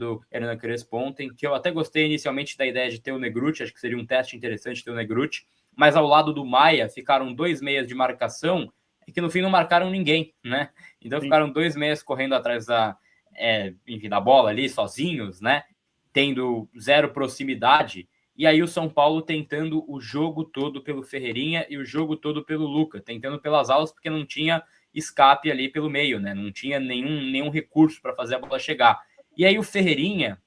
do Hernan Crespo ontem, que eu até gostei inicialmente da ideia de ter o Negrutti, acho que seria um teste interessante ter o Negrutti, mas ao lado do Maia ficaram 2 meias de marcação que no fim não marcaram ninguém, né? Então ficaram 2 meias correndo atrás da bola ali, sozinhos, né? Tendo zero proximidade, e aí o São Paulo tentando o jogo todo pelo Ferreirinha e o jogo todo pelo Luca, tentando pelas alas, porque não tinha escape ali pelo meio, né? Não tinha nenhum recurso para fazer a bola chegar. E aí o Ferreirinha,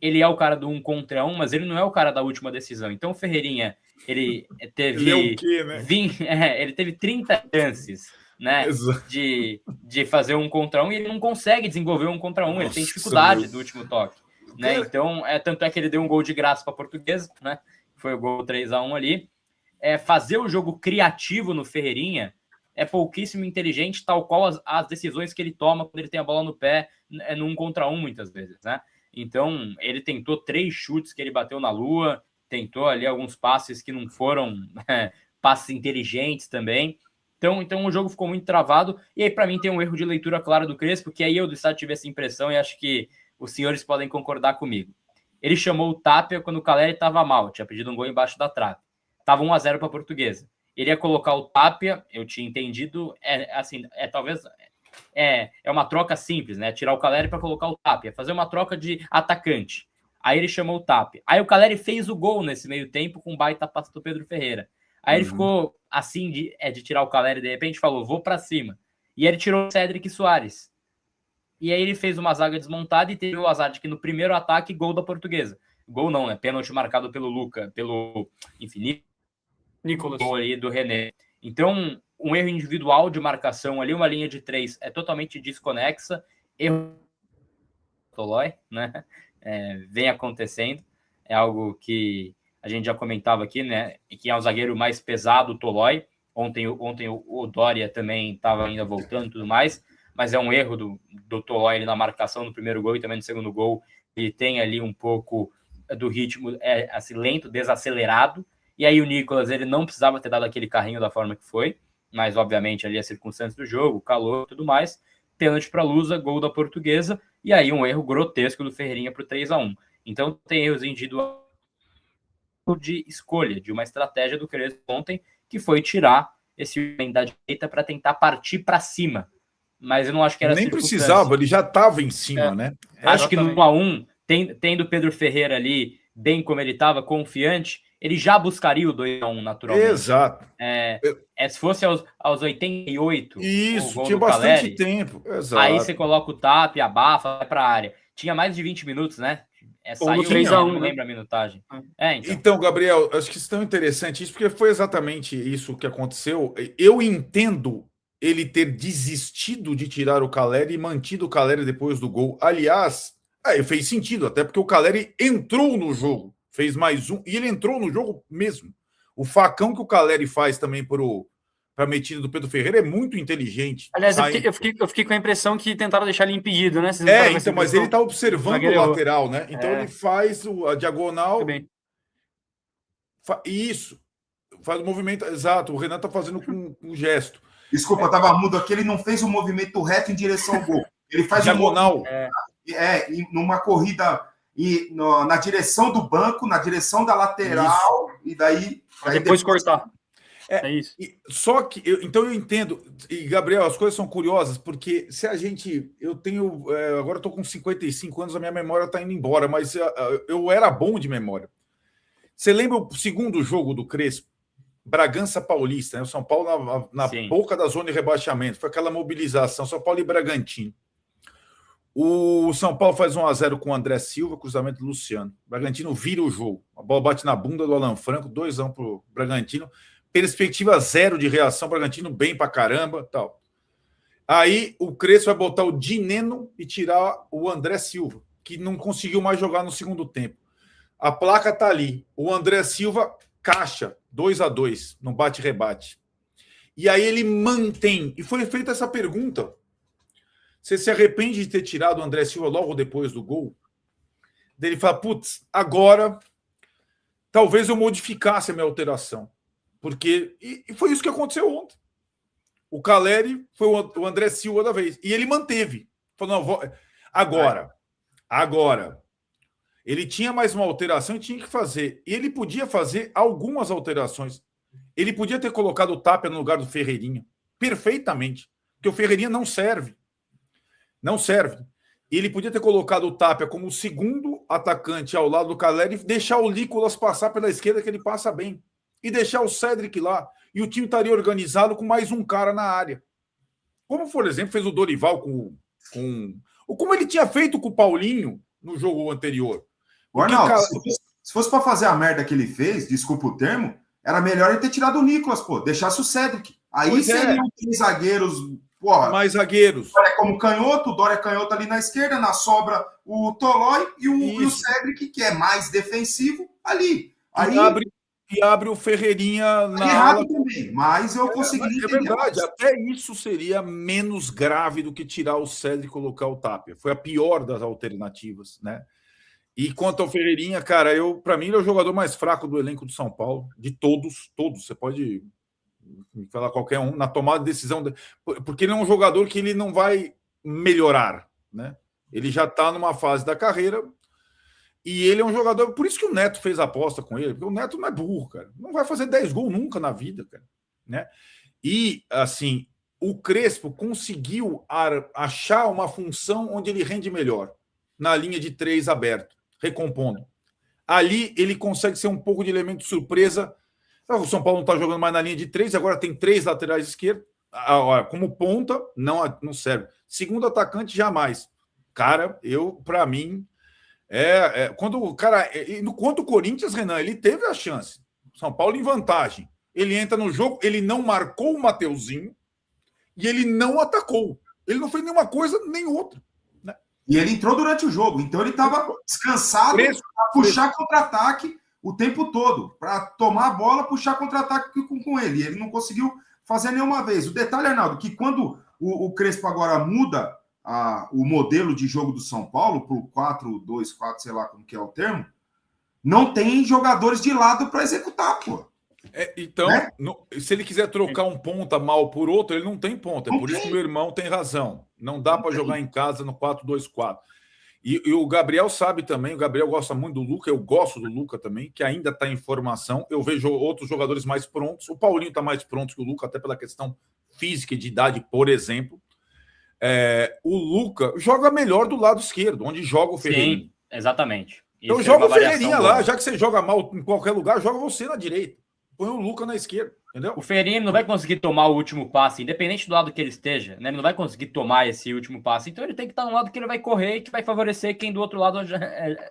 ele é o cara do 1 contra 1, mas ele não é o cara da última decisão. Então o Ferreirinha, ele teve... Ele é o quê, né? Ele teve 30 chances, né, de fazer 1 contra 1 e ele não consegue desenvolver 1 contra 1. Ele tem dificuldade do último toque, né? Então, tanto é que ele deu um gol de graça para a Portuguesa, né? Foi o gol 3-1 ali. Fazer o jogo criativo no Ferreirinha é pouquíssimo inteligente, tal qual as decisões que ele toma quando ele tem a bola no pé, no 1 contra 1, muitas vezes, né? Então, ele tentou 3 chutes que ele bateu na lua, tentou ali alguns passes que não foram passes inteligentes também. Então o jogo ficou muito travado. E aí, para mim, tem um erro de leitura clara do Crespo, que aí eu do estádio tive essa impressão e acho que os senhores podem concordar comigo. Ele chamou o Tapia quando o Caleri estava mal, tinha pedido um gol embaixo da trave. Estava 1-0 para a Portuguesa. Ele ia colocar o Tapia, eu tinha entendido, talvez uma troca simples, né? Tirar o Caleri para colocar o Tapia, fazer uma troca de atacante. Aí ele chamou o Tapia. Aí o Caleri fez o gol nesse meio tempo com o baita passe do Pedro Ferreira. Aí ele ficou assim de tirar o Caleri, de repente falou, vou para cima. E aí ele tirou o Cédric Soares. E aí ele fez uma zaga desmontada e teve o azar de que no primeiro ataque, gol da Portuguesa. Gol não, né? Pênalti marcado pelo Luca, Nicolas. Gol ali do René. Então, um erro individual de marcação ali, uma linha de 3 é totalmente desconexa. Erro Tolói, né? Vem acontecendo. É algo que a gente já comentava aqui, né? Que é um zagueiro mais pesado, o Tolói. Ontem o Dória também estava ainda voltando e tudo mais, mas é um erro do Tolói ali na marcação no primeiro gol e também no segundo gol. Ele tem ali um pouco do ritmo assim, lento, desacelerado. E aí o Nicolas, ele não precisava ter dado aquele carrinho da forma que foi, mas obviamente ali as circunstâncias do jogo, calor e tudo mais. Pênalti para a Lusa, gol da Portuguesa, e aí um erro grotesco do Ferreirinha para o 3-1. Então tem erros individuais de escolha, de uma estratégia do Crespo ontem, que foi tirar esse homem da direita para tentar partir para cima. Mas eu não acho que era nem precisava, ele já estava em cima, né? Acho que no 1-1, tendo o Pedro Ferreira ali, bem como ele estava, confiante, ele já buscaria o 2-1 naturalmente. Exato. Se fosse aos 88, isso, o gol tinha do bastante Caleri, tempo. Exato. Aí você coloca o tap, abafa, vai para a área. Tinha mais de 20 minutos, né? Ou no 3-1, não lembro a minutagem. Então, Gabriel, acho que isso é tão interessante isso, porque foi exatamente isso que aconteceu. Eu entendo ele ter desistido de tirar o Caleri e mantido o Caleri depois do gol. Aliás, fez sentido, até porque o Caleri entrou no jogo, fez mais um, e ele entrou no jogo mesmo. O facão que o Caleri faz também para a metida do Pedro Ferreira é muito inteligente. Aliás, eu fiquei com a impressão que tentaram deixar ele impedido, né? Então, mas ele está observando o lateral, né? Então ele faz a diagonal. Isso. Faz o movimento. Exato, o Renan está fazendo com um gesto. Desculpa, eu estava mudo aqui, ele não fez o movimento reto em direção ao gol. Ele faz diagonal. Numa corrida na direção do banco, na direção da lateral, isso. E daí depois cortar. É isso. Só que, então eu entendo, e Gabriel, as coisas são curiosas, porque se a gente. Eu tenho. Agora eu estou com 55 anos, a minha memória está indo embora, mas eu era bom de memória. Você lembra o segundo jogo do Crespo? Bragança Paulista, né? O São Paulo na boca da zona de rebaixamento. Foi aquela mobilização, São Paulo e Bragantino. O São Paulo faz 1-0 com o André Silva, cruzamento do Luciano. O Bragantino vira o jogo. A bola bate na bunda do Alan Franco, 2-1 para o Bragantino. Perspectiva zero de reação, Bragantino bem pra caramba, tal. Aí o Crespo vai botar o Dineno e tirar o André Silva, que não conseguiu mais jogar no segundo tempo. A placa tá ali. O André Silva caixa 2-2 no bate-rebate. E aí ele mantém. E foi feita essa pergunta. Você se arrepende de ter tirado o André Silva logo depois do gol? Daí ele fala, putz, agora talvez eu modificasse a minha alteração. Porque e foi isso que aconteceu ontem. O Caleri foi o André Silva da vez. E ele manteve. Falou, não, agora, Agora, ele tinha mais uma alteração e tinha que fazer. E ele podia fazer algumas alterações. Ele podia ter colocado o Tapia no lugar do Ferreirinha. Perfeitamente. Porque o Ferreirinha não serve. Não serve. E ele podia ter colocado o Tapia como o segundo atacante ao lado do Caleri e deixar o Nicolas passar pela esquerda, que ele passa bem. E deixar o Cédric lá. E o time estaria organizado com mais um cara na área. Como, por exemplo, fez o Dorival ou como ele tinha feito com o Paulinho no jogo anterior. Arnaldo, se fosse para fazer a merda que ele fez, desculpa o termo, era melhor ele ter tirado o Nicolas, pô. Deixasse o Cédric. Aí seriam 3 zagueiros, porra. Mais zagueiros. Dória como canhoto, o Dória canhoto ali na esquerda, na sobra o Tolói e o Cédric, que é mais defensivo, ali. Aí abre o Ferreirinha na errado ala também, mas eu consegui entender. É verdade, até isso seria menos grave do que tirar o Cédric e colocar o Tapia. Foi a pior das alternativas, né? E quanto ao Ferreirinha, cara, para mim ele é o jogador mais fraco do elenco do São Paulo, de todos. Você pode falar qualquer um na tomada de decisão, porque ele é um jogador que ele não vai melhorar, né? Ele já está numa fase da carreira. E ele é um jogador... Por isso que o Neto fez a aposta com ele. Porque o Neto não é burro, cara. Não vai fazer 10 gols nunca na vida, cara. Né? E, assim, o Crespo conseguiu achar uma função onde ele rende melhor. Na linha de 3 aberto, recompondo. Ali ele consegue ser um pouco de elemento de surpresa. O São Paulo não está jogando mais na linha de 3, agora tem 3 laterais esquerdos. Como ponta, não serve. Segundo atacante, jamais. Cara, para mim... quando o cara, quanto o Corinthians, Renan, ele teve a chance. São Paulo em vantagem. Ele entra no jogo, ele não marcou o Mateuzinho e ele não atacou. Ele não fez nenhuma coisa nem outra. Né? E ele entrou durante o jogo, então ele estava descansado para puxar contra-ataque o tempo todo, para tomar a bola, puxar contra-ataque com ele. Ele não conseguiu fazer nenhuma vez. O detalhe, Arnaldo, que quando o Crespo agora muda o modelo de jogo do São Paulo para o 4-2-4, sei lá como que é o termo, não tem jogadores de lado para executar, pô. Então, né? Se ele quiser trocar um ponta mal por outro, ele não tem ponta. Por isso que meu irmão tem razão. Não dá para jogar em casa no 4-2-4. E o Gabriel sabe também, o Gabriel gosta muito do Luca, eu gosto do Luca também, que ainda está em formação. Eu vejo outros jogadores mais prontos. O Paulinho está mais pronto que o Luca, até pela questão física e de idade, por exemplo. O Luca joga melhor do lado esquerdo, onde joga o Ferreirinha. Sim, exatamente. Então joga o Ferreirinha lá, já que você joga mal em qualquer lugar, joga você na direita. Põe o Luca na esquerda, entendeu? O Ferreirinha não vai conseguir tomar o último passe, independente do lado que ele esteja, né? Ele não vai conseguir tomar esse último passe. Então ele tem que estar no lado que ele vai correr e que vai favorecer quem do outro lado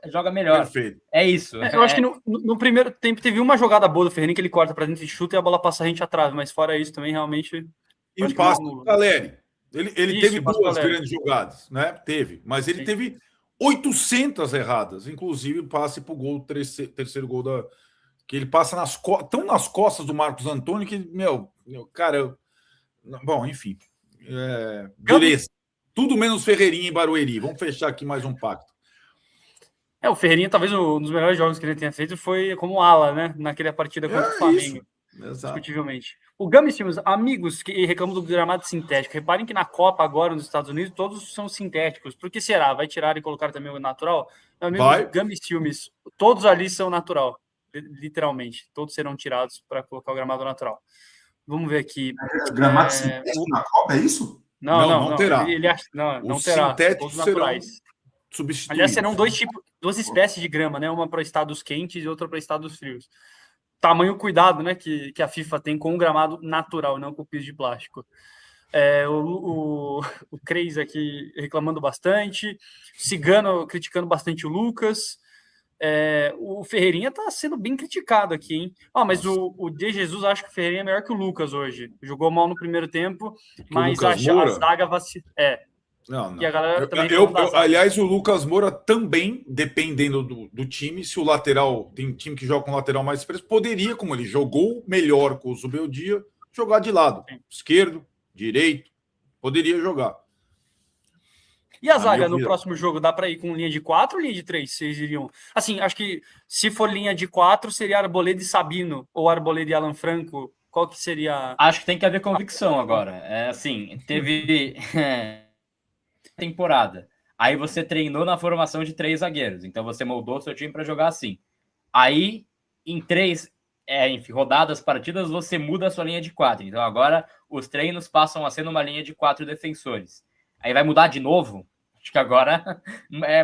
joga melhor. Perfeito. É isso. Eu acho que no primeiro tempo teve uma jogada boa do Ferreirinha que ele corta para dentro e chuta e a bola passa a gente atrás, mas fora isso também realmente... E o passe do Caleri. Ele teve 2 grandes jogadas, né? Teve. Mas ele teve 800 erradas, inclusive o passe para o gol, terceiro gol que ele passa tão nas costas do Marcos Antônio que, cara... Bom, enfim. Dureza. Tudo menos Ferreirinha em Barueri. Vamos fechar aqui mais um pacto. O Ferreirinha, talvez um dos melhores jogos que ele tenha feito foi como ala, né? Naquela partida contra o Flamengo. Discutivelmente. O Gami Filmes, amigos que reclamam do gramado sintético, reparem que na Copa agora nos Estados Unidos todos são sintéticos. Por que será? Vai tirar e colocar também o natural? Meu amigo, Gami Filmes, todos ali são natural, literalmente. Todos serão tirados para colocar o gramado natural. Vamos ver aqui. Gramado sintético na Copa, é isso? Não terá. Não terá. Sintéticos todos naturais. Substituídos. Aliás, serão 2 espécies de grama, né? Uma para estados quentes e outra para estados frios. Tamanho cuidado, né, que a FIFA tem com o gramado natural, não com o piso de plástico. O Creis aqui reclamando bastante, Cigano criticando bastante o Lucas, o Ferreirinha está sendo bem criticado aqui, hein? Mas o De Jesus acha que o Ferreirinha é melhor que o Lucas hoje. Jogou mal no primeiro tempo, mas a zaga Não. E a galera também aliás, o Lucas Moura também, dependendo do time, se o lateral tem time que joga com o lateral mais expresso, poderia, como ele jogou melhor com o Zubeldia, jogar de lado, esquerdo, direito, poderia jogar. E a zaga no próximo jogo, dá para ir com linha de 4 ou linha de 3? Vocês iriam? Assim, acho que se for linha de 4, seria Arboleda e Sabino, ou Arboleda e Alan Franco. Qual que seria? Acho que tem que haver convicção agora. Teve... temporada. Aí você treinou na formação de 3 zagueiros. Então você moldou seu time para jogar assim. Aí, em 3 rodadas, partidas, você muda a sua linha de 4. Então agora os treinos passam a ser numa linha de 4 defensores. Aí vai mudar de novo? Acho que agora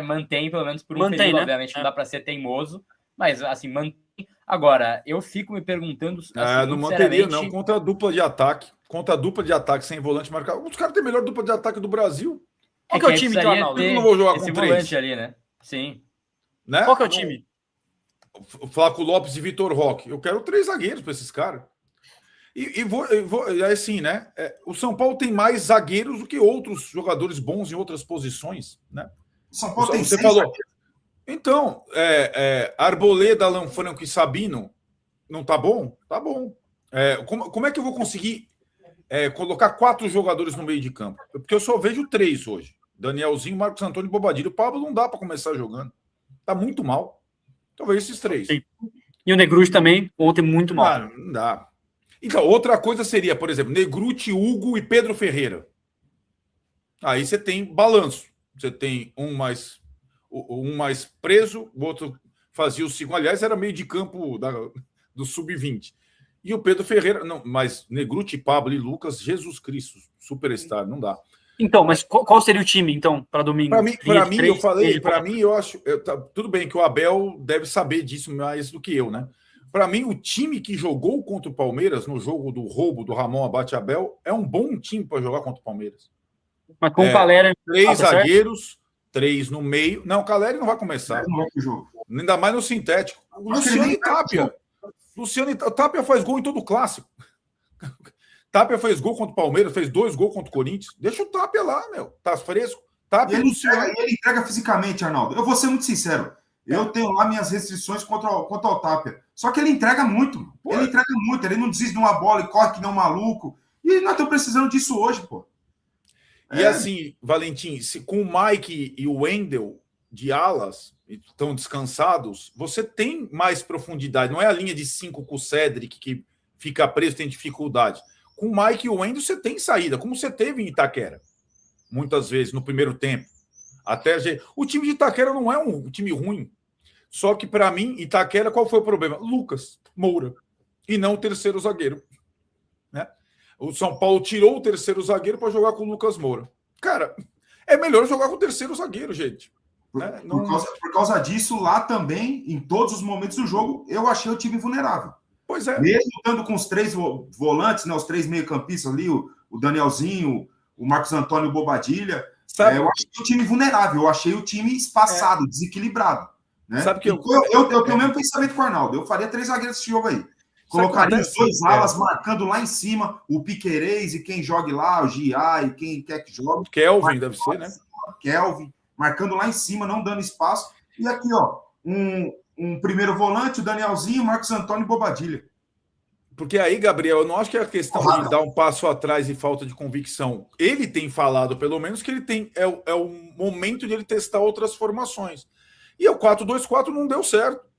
mantém, pelo menos por um período. Né? Obviamente não dá para ser teimoso, mas assim, mantém. Agora, eu fico me perguntando... Assim, não manteria, não. Contra a dupla de ataque. Contra a dupla de ataque sem volante marcado. Os caras têm a melhor dupla de ataque do Brasil. Qual que é o time, então, Arnaldo? Eu não vou jogar com esse 3. volante ali, né? Sim. Né? Qual que é o time? Flaco Lopes e Vitor Roque. Eu quero 3 zagueiros para esses caras. E vou assim, né? O São Paulo tem mais zagueiros do que outros jogadores bons em outras posições, né? O São Paulo tem 6 zagueiros. Então, Arboleda, Alan Franco e Sabino, não tá bom? Tá bom. Como é que eu vou conseguir colocar 4 jogadores no meio de campo? Porque eu só vejo 3 hoje. Danielzinho, Marcos Antônio e Bobadilha. O Pablo não dá para começar jogando. Tá muito mal. Talvez esses 3. Sim. E o Negruti também, ontem, muito mal. Não dá. Então, outra coisa seria, por exemplo, Negruti, Hugo e Pedro Ferreira. Aí você tem balanço. Você tem um mais preso, o outro fazia o segundo. Aliás, era meio de campo do Sub-20. E o Pedro Ferreira, não, mas Negruti, Pablo e Lucas, Jesus Cristo, superstar, não dá. Então, mas qual seria o time, então, para domingo? Para mim, eu falei, para mim, eu acho. Tudo bem que o Abel deve saber disso mais do que eu, né? Para mim, o time que jogou contra o Palmeiras no jogo do roubo do Ramon Abate Abel é um bom time para jogar contra o Palmeiras. Mas com o Caleri... 3 zagueiros, 3 no meio. Não, o Caleri não vai começar. Não vai pro jogo. Ainda mais no sintético. O Luciano e Tapia. Tapia faz gol em todo o clássico. Tapia fez gol contra o Palmeiras, fez 2 gols contra o Corinthians. Deixa o Tapia lá, meu. Tá fresco. Tapia ele entrega fisicamente, Arnaldo. Eu vou ser muito sincero. Eu tenho lá minhas restrições contra o Tapia. Só que ele entrega muito. Pô. Ele entrega muito. Ele não desiste de uma bola e corre que não maluco. E nós estamos precisando disso hoje, pô. E assim, Valentim, com o Mike e o Wendel de alas estão descansados, você tem mais profundidade. Não é a linha de 5 com o Cedric que fica preso, tem dificuldade. Com o Mike e o Wendel, você tem saída, como você teve em Itaquera. Muitas vezes, no primeiro tempo. O time de Itaquera não é um time ruim. Só que, para mim, Itaquera, qual foi o problema? Lucas Moura. E não o terceiro zagueiro. Né? O São Paulo tirou o terceiro zagueiro para jogar com o Lucas Moura. Cara, é melhor jogar com o terceiro zagueiro, gente. Né? Por causa disso, lá também, em todos os momentos do jogo, eu achei o time vulnerável. Pois é. Mesmo estando com os 3 volantes, né, os 3 meio-campistas ali, o Danielzinho, o Marcos Antônio e o Bobadilha, eu achei o time vulnerável, eu achei o time espaçado, desequilibrado. Né? Sabe que eu tenho o mesmo pensamento com o Arnaldo. Eu faria 3 zagueiros nesse jogo aí. Colocaria os 2 alas marcando lá em cima o Piquerez e quem jogue lá, o Gia e quem quer que jogue. Kelvin deve ser, né? Kelvin, marcando lá em cima, não dando espaço. E aqui, ó, um primeiro volante, o Danielzinho, Marcos Antônio e Bobadilha. Porque aí, Gabriel, eu não acho que é a questão de dar um passo atrás e falta de convicção. Ele tem falado, pelo menos, que ele tem é o momento de ele testar outras formações. E o 4-2-4 não deu certo.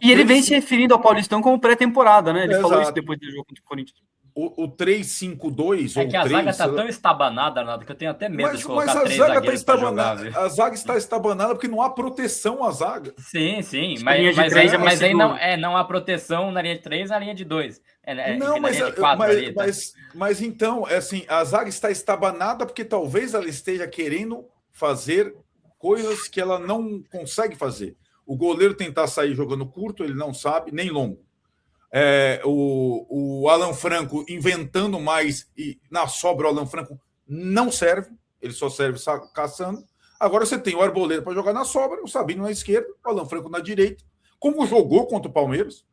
E ele vem se referindo ao Paulistão como pré-temporada, né? Ele falou isso depois do jogo contra o Corinthians. O 3-5-2 ou que a 3, zaga está tão estabanada, Nada, que eu tenho até medo de colocar 3 zagueiros para jogar. A zaga está estabanada porque não há proteção à zaga. Sim, mas aí não há proteção na linha de 3 na linha de 2. Mas então, assim, a zaga está estabanada porque talvez ela esteja querendo fazer coisas que ela não consegue fazer. O goleiro tentar sair jogando curto, ele não sabe, nem longo. O Alan Franco inventando mais e na sobra o Alan Franco não serve, ele só serve caçando. Agora você tem o Arboleda para jogar na sobra, o Sabino na esquerda, o Alan Franco na direita, como jogou contra o Palmeiras.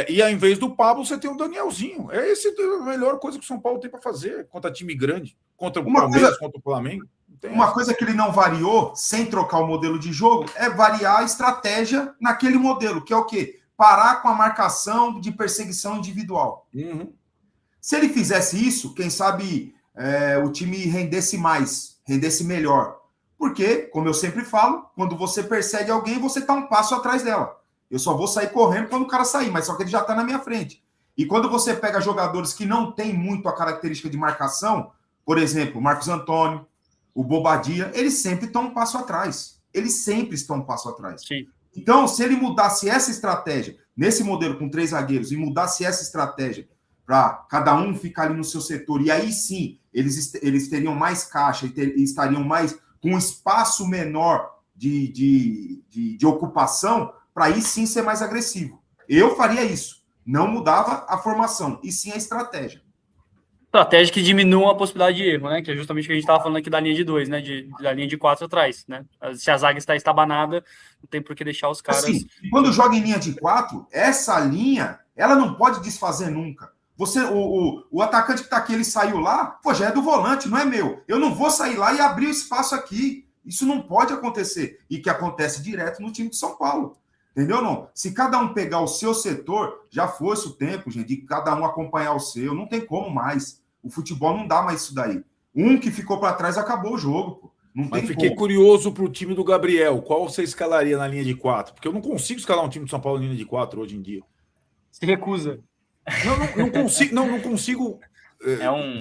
E ao invés do Pablo, você tem o Danielzinho. Essa é a melhor coisa que o São Paulo tem para fazer contra time grande, contra o Palmeiras, contra o Flamengo. Uma coisa que ele não variou, sem trocar o modelo de jogo, é variar a estratégia naquele modelo, que é o quê? Parar com a marcação de perseguição individual. Uhum. Se ele fizesse isso, quem sabe o time rendesse mais, rendesse melhor. Porque, como eu sempre falo, quando você persegue alguém, você está um passo atrás dela. Eu só vou sair correndo quando o cara sair, mas só que ele já está na minha frente. E quando você pega jogadores que não têm muito a característica de marcação, por exemplo, o Marcos Antônio, o Bobadilla, eles sempre estão um passo atrás. Eles sempre estão um passo atrás. Sim. Então, se ele mudasse essa estratégia, nesse modelo com 3 zagueiros, e mudasse essa estratégia para cada um ficar ali no seu setor, e aí sim, eles teriam mais caixa e estariam mais com um espaço menor de ocupação, para aí sim ser mais agressivo. Eu faria isso. Não mudava a formação, e sim a estratégia. Estratégia que diminua a possibilidade de erro, né? Que é justamente o que a gente estava falando aqui da linha de 2, né? Da linha de 4 atrás, né? Se a zaga está estabanada, não tem por que deixar os caras... Assim, quando joga em linha de 4, essa linha, ela não pode desfazer nunca. O atacante que está aqui, ele saiu lá, pô, já é do volante, não é meu. Eu não vou sair lá e abrir o espaço aqui. Isso não pode acontecer. E que acontece direto no time de São Paulo. Entendeu, não? Se cada um pegar o seu setor, já fosse o tempo, gente, de cada um acompanhar o seu. Não tem como mais. O futebol não dá mais isso daí. Um que ficou para trás, acabou o jogo, pô. Não tem fiquei curioso para o time do Gabriel. Qual você escalaria na linha de 4? Porque eu não consigo escalar um time de São Paulo na linha de 4 hoje em dia. Se recusa. Não consigo. Não consigo.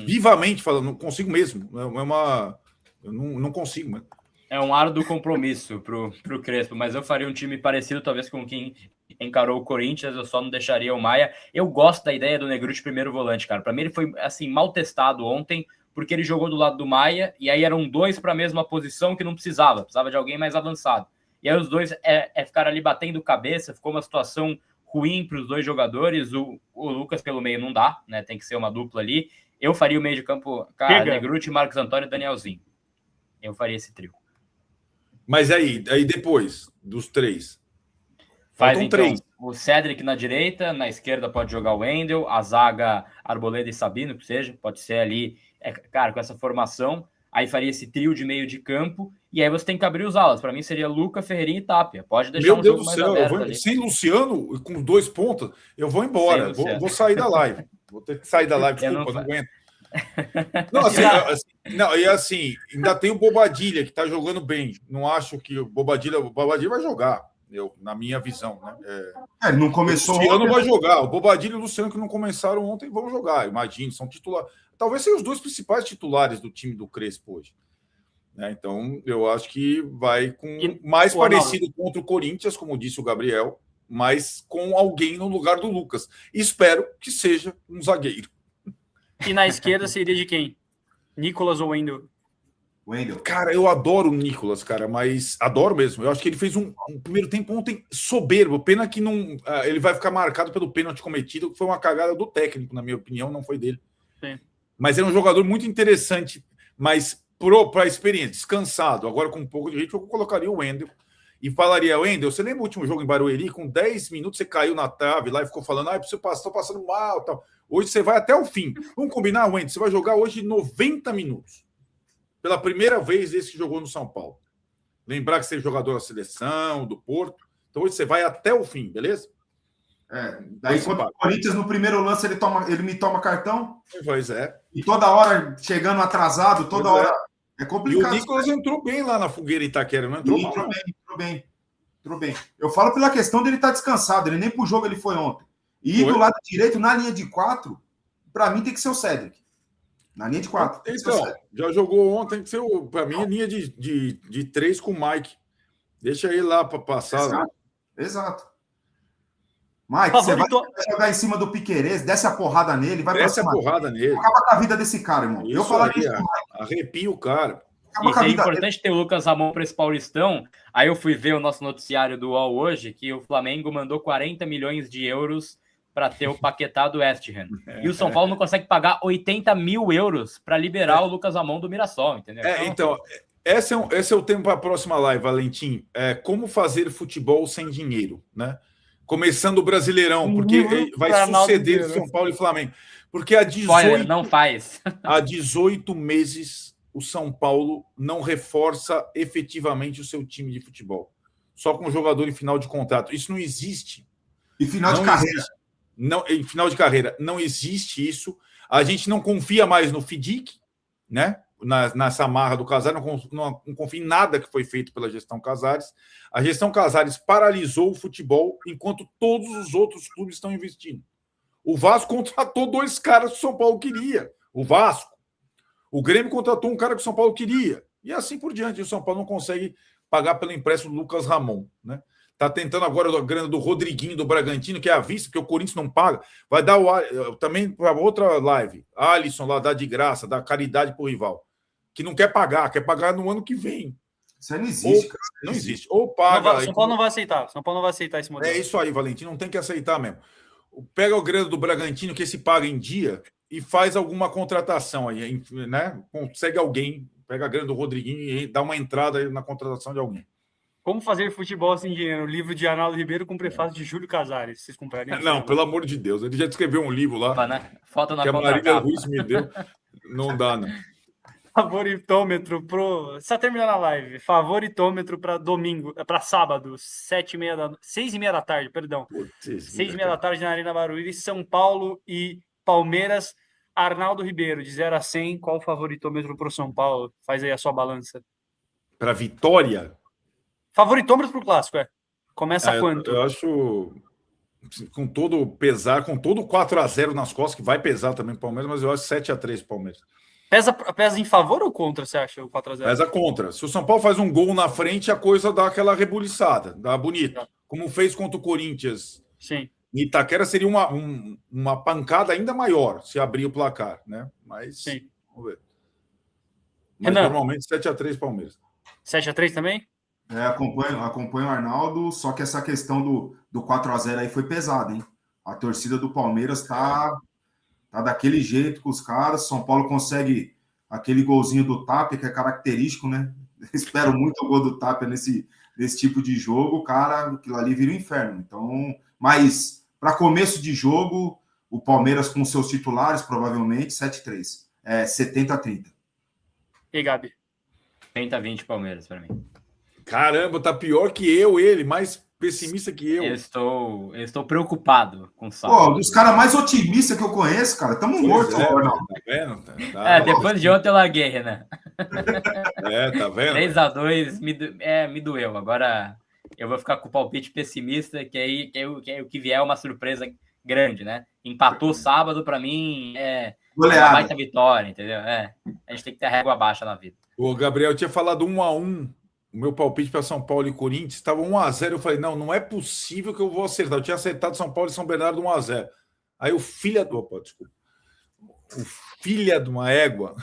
Vivamente falando, não consigo mesmo. Eu não consigo, mano. É um árduo compromisso pro Crespo, mas eu faria um time parecido, talvez, com quem encarou o Corinthians. Eu só não deixaria o Maia. Eu gosto da ideia do Negrutti primeiro volante, cara. Para mim, ele foi assim mal testado ontem, porque ele jogou do lado do Maia, e aí eram 2 para a mesma posição que não precisava de alguém mais avançado. E aí os dois ficaram ali batendo cabeça, ficou uma situação ruim para os 2 jogadores. O Lucas pelo meio não dá, né? Tem que ser uma dupla ali. Eu faria o meio de campo, cara, Negrutti, Marcos Antônio e Danielzinho. Eu faria esse trio. Mas aí depois dos 3. Faz então 3. O Cedric na direita, na esquerda pode jogar o Wendel, a zaga Arboleda e Sabino, que seja, pode ser ali, cara, com essa formação, aí faria esse trio de meio de campo, e aí você tem que abrir os alas. Para mim seria Luca, Ferreirinha e Tapia. Pode deixar um jogo mais aberto. Sem Luciano, com 2 pontos, eu vou embora. Vou sair da live. Vou ter que sair da live, desculpa, não aguento. Assim, ainda tem o Bobadilla, que tá jogando bem. Não acho que o Bobadilla vai jogar, na minha visão, né? Ele não começou. O Luciano vai jogar. O Bobadilla e o Luciano, que não começaram ontem, vão jogar. Imagine, são titulares. Talvez sejam os 2 principais titulares do time do Crespo hoje. Então, eu acho que vai com mais parecido contra o Corinthians, como disse o Gabriel, mas com alguém no lugar do Lucas. Espero que seja um zagueiro. E na esquerda seria de quem? Nicolas ou Wendel? Cara, eu adoro o Nicolas, cara, mas adoro mesmo. Eu acho que ele fez um primeiro tempo ontem soberbo. Pena que não, ele vai ficar marcado pelo pênalti cometido, que foi uma cagada do técnico, na minha opinião, não foi dele. Sim. Mas é um jogador muito interessante, mas para a experiência, descansado. Agora, com um pouco de gente, eu colocaria o Wendel e falaria: Wendel, você lembra o último jogo em Barueri? Com 10 minutos você caiu na trave lá e ficou falando: estou passando mal, tal. Hoje você vai até o fim. Vamos combinar, Wendel? Você vai jogar hoje 90 minutos. Pela primeira vez desde que jogou no São Paulo. Lembrar que você é jogador da seleção, do Porto. Então hoje você vai até o fim, beleza? Daí quando o Corinthians no primeiro lance ele me toma cartão. Pois é. E toda hora chegando atrasado, toda hora. É complicado. E o Nicolas entrou bem lá na fogueira Itaquera, não entrou? Entrou bem. Eu falo pela questão dele estar descansado. Ele nem pro jogo ele foi ontem. E do lado direito, na linha de 4, para mim tem que ser o Cedric. Na linha de 4. Então, já jogou ontem, tem que ser, para mim, linha de 3 com o Mike. Deixa ele lá para passar. Exato. Mike, você vai jogar em cima do Piquerez, desce a porrada nele, vai desce a porrada nele. Acaba com a vida desse cara, irmão. Isso, eu falaria isso. Arrepia o cara. E é importante ter o Lucas Ramon para esse Paulistão. Aí eu fui ver o nosso noticiário do UOL hoje, que o Flamengo mandou 40 milhões de euros para ter o Paquetá do West Ham. E o São Paulo não consegue pagar 80 mil euros para liberar o Lucas Ramon do Mirassol, entendeu? Então, esse é o tema para a próxima live, Valentim. Como fazer futebol sem dinheiro, né? Começando o Brasileirão, porque vai suceder São Paulo e Flamengo. Porque há 18 meses o São Paulo não reforça efetivamente o seu time de futebol. Só com jogador em final de contrato. Isso não existe. E final de carreira. Em final de carreira. Não existe isso. A gente não confia mais no FIDIC, né? Nessa marra do Casares, não confia em nada que foi feito pela gestão Casares. A gestão Casares paralisou o futebol enquanto todos os outros clubes estão investindo. O Vasco contratou 2 caras que o São Paulo queria. O Grêmio contratou um cara que o São Paulo queria. E assim por diante. O São Paulo não consegue pagar pelo empréstimo do Lucas Ramon, né? Tá tentando agora a grana do Rodriguinho do Bragantino, que é à vista, porque o Corinthians não paga. Vai dar também para outra live. Alisson lá dá de graça, dá caridade pro rival. Que não quer pagar no ano que vem. Isso aí não existe, cara. Não existe. Ou paga. São Paulo não vai aceitar. São Paulo não vai aceitar esse modelo. É isso aí, Valentim. Não tem que aceitar mesmo. Pega o grana do Bragantino, que se paga em dia, e faz alguma contratação aí, né? Consegue alguém, pega a grana do Rodriguinho e dá uma entrada aí na contratação de alguém. Como fazer futebol sem dinheiro? O livro de Arnaldo Ribeiro com prefácio de Júlio Casares. Vocês comprariam? Não, pelo amor de Deus. Ele já escreveu um livro lá. Falta na que a Marília Ruiz me deu. Não dá, não. Favoritômetro pro... Você está terminando a live. Favoritômetro para domingo, para sábado, 6h30 da tarde, perdão. 6h30 da tarde na Arena Barueri, São Paulo e Palmeiras. Arnaldo Ribeiro, de 0 a 100, qual o favoritômetro para o São Paulo? Faz aí a sua balança. Para vitória? Favoritômetro para o clássico, é. Começa quanto? Eu acho, com todo pesar, com todo 4-0 nas costas, que vai pesar também o Palmeiras, mas eu acho 7-3 o Palmeiras. Pesa em favor ou contra, você acha, o 4-0? Pesa contra. Se o São Paulo faz um gol na frente, a coisa dá aquela rebuliçada, dá bonito. Como fez contra o Corinthians. Sim. Em Itaquera seria uma pancada ainda maior se abrir o placar, né? Mas, sim. Vamos ver. Mas Renan, normalmente 7-3 Palmeiras. 7-3 também? Acompanho o Arnaldo, só que essa questão do 4-0 aí foi pesada, hein? A torcida do Palmeiras tá daquele jeito com os caras. São Paulo consegue aquele golzinho do Tapia, que é característico, né? Espero muito o gol do Tapia nesse tipo de jogo, cara, aquilo ali vira um inferno. Então, mas para começo de jogo, o Palmeiras com seus titulares, provavelmente, 7-3. 70-30. E Gabi? 30-20 Palmeiras para mim. Caramba, tá pior que ele, mais pessimista que eu. Eu estou preocupado com o saldo. Pô, dos caras mais otimistas que eu conheço, cara, estamos mortos, Ronaldo. Tá vendo? Depois de ontem eu larguei, Renan. Tá vendo? 3-2 me doeu. Agora eu vou ficar com o palpite pessimista, que o que vier é uma surpresa grande, né? Empatou sábado, para mim, uma baita vitória, entendeu? A gente tem que ter a régua baixa na vida. O Gabriel tinha falado 1-1. O meu palpite para São Paulo e Corinthians estava 1-0. Eu falei, não é possível que eu vou acertar. Eu tinha acertado São Paulo e São Bernardo 1-0. Aí o filho de uma égua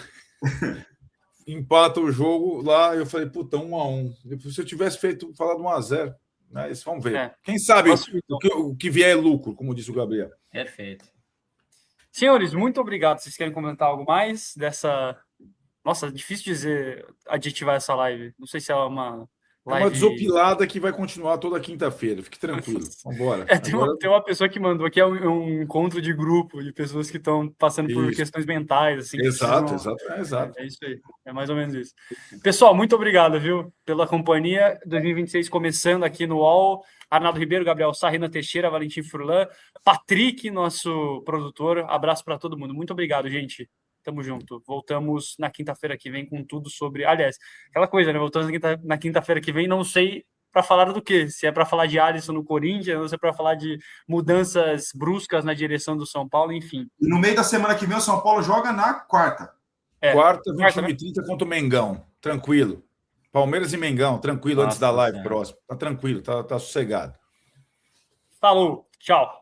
empata o jogo lá. Eu falei, puta, 1-1. Se eu tivesse falado 1-0, mas vamos ver. Quem sabe o que vier é lucro, como disse o Gabriel. Perfeito. Senhores, muito obrigado. Vocês querem comentar algo mais dessa... Nossa, difícil dizer, adjetivar essa live. Não sei se é uma live... É uma desopilada que vai continuar toda quinta-feira. Fique tranquilo. Vamos embora. Tem uma pessoa que mandou aqui, é um encontro de grupo de pessoas que estão passando por questões mentais. Assim, exato. É isso aí. É mais ou menos isso. Pessoal, muito obrigado, viu, pela companhia. 2026 começando aqui no UOL. Arnaldo Ribeiro, Gabriel Sá, Renan Teixeira, Valentim Furlan, Patrick, nosso produtor. Abraço para todo mundo. Muito obrigado, gente. Tamo junto. Voltamos na quinta-feira que vem com tudo sobre... Aliás, aquela coisa, né? Voltamos na quinta-feira que vem, não sei para falar do quê. Se é para falar de Alisson no Corinthians, ou se é para falar de mudanças bruscas na direção do São Paulo, enfim. E no meio da semana que vem, o São Paulo joga na quarta. Quarta, 21h30 contra o Mengão. Tranquilo. Palmeiras e Mengão, tranquilo. Antes da live próximo. Tá tranquilo, tá sossegado. Falou. Tchau.